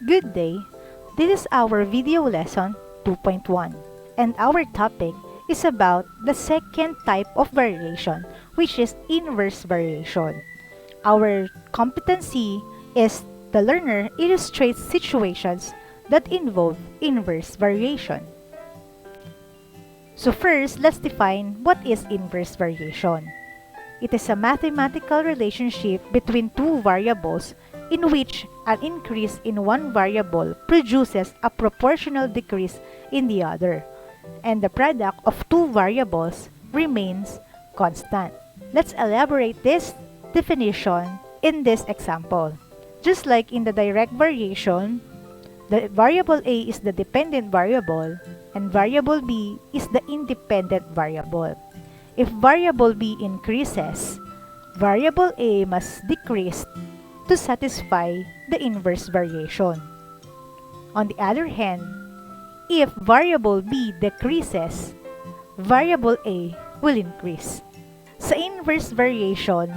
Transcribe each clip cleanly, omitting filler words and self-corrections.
Good day! This is our video lesson 2.1 and our topic is about the second type of variation, which is inverse variation. Our competency is the learner illustrates situations that involve inverse variation. So first, let's define what is inverse variation. It is a mathematical relationship between two variables in which an increase in one variable produces a proportional decrease in the other, and the product of two variables remains constant. Let's elaborate this definition in this example. Just like in the direct variation, the variable A is the dependent variable and variable B is the independent variable. If variable B increases, variable A must decrease to satisfy the inverse variation. On the other hand, if variable B decreases, variable A will increase. Sa inverse variation,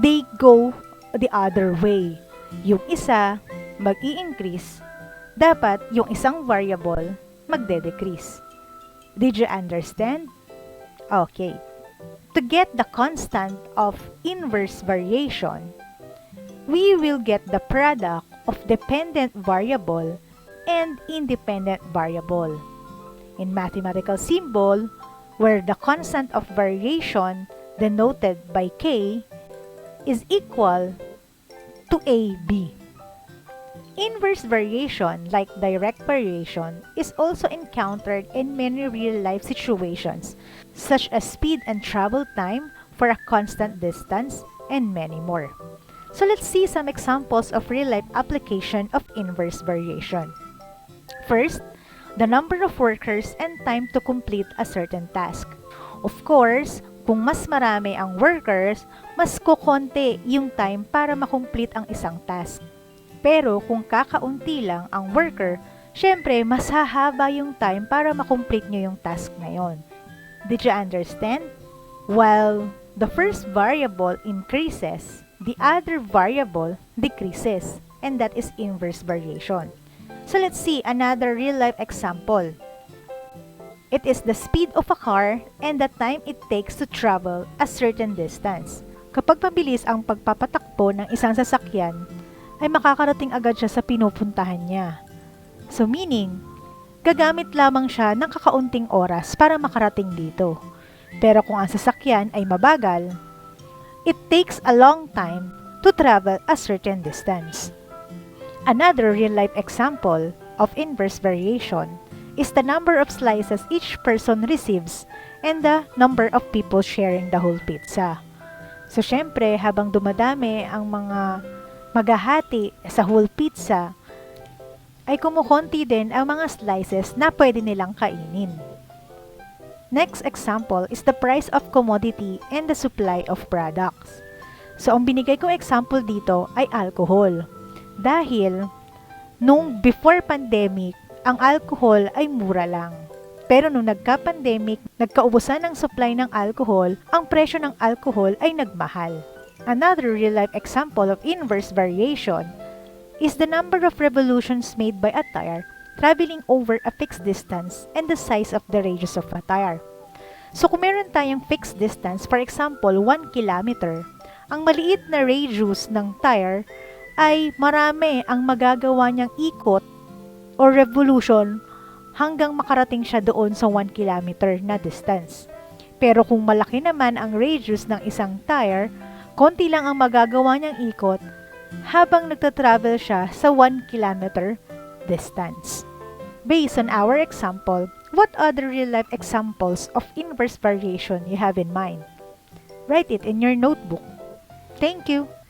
they go the other way. Yung isa mag-i-increase, dapat yung isang variable magde-decrease. Did you understand? Okay. To get the constant of inverse variation, we will get the product of dependent variable and independent variable. In mathematical symbol, where the constant of variation denoted by K is equal to AB. Inverse variation, like direct variation, is also encountered in many real-life situations, such as speed and travel time for a constant distance, and many more. So let's see some examples of real-life application of inverse variation. First, the number of workers and time to complete a certain task. Of course, kung mas marami ang workers, mas kukonti yung time para makomplete ang isang task. Pero kung kakaunti lang ang worker, syempre mas hahaba yung time para makomplete nyo yung task na yon. Did you understand? While the first variable increases, the other variable decreases, and that is inverse variation. So let's see another real-life example. It is the speed of a car and the time it takes to travel a certain distance. Kapag mabilis ang pagpapatakbo ng isang sasakyan, ay makakarating agad siya sa pinupuntahan niya. So meaning, gagamit lamang siya ng kakaunting oras para makarating dito. Pero kung ang sasakyan ay mabagal, it takes a long time to travel a certain distance. Another real-life example of inverse variation is the number of slices each person receives and the number of people sharing the whole pizza. So syempre, habang dumadami ang mga maghahati sa whole pizza, ay kumukonti din ang mga slices na pwede nilang kainin. Next example is the price of commodity and the supply of products. So, ang binigay kong example dito ay alcohol. Dahil, nung before pandemic, ang alcohol ay mura lang. Pero nung nagka-pandemic, nagkaubusan ng supply ng alcohol, ang presyo ng alcohol ay nagmahal. Another real-life example of inverse variation is the number of revolutions made by a tire traveling over a fixed distance and the size of the radius of a tire. So kung meron tayong fixed distance, for example, 1 kilometer, ang maliit na radius ng tire ay marami ang magagawa niyang ikot or revolution hanggang makarating siya doon sa 1 kilometer na distance. Pero kung malaki naman ang radius ng isang tire, konti lang ang magagawa niyang ikot habang nagtatravel siya sa 1 kilometer distance. Based on our example, what other real-life examples of inverse variation you have in mind? Write it in your notebook. Thank you!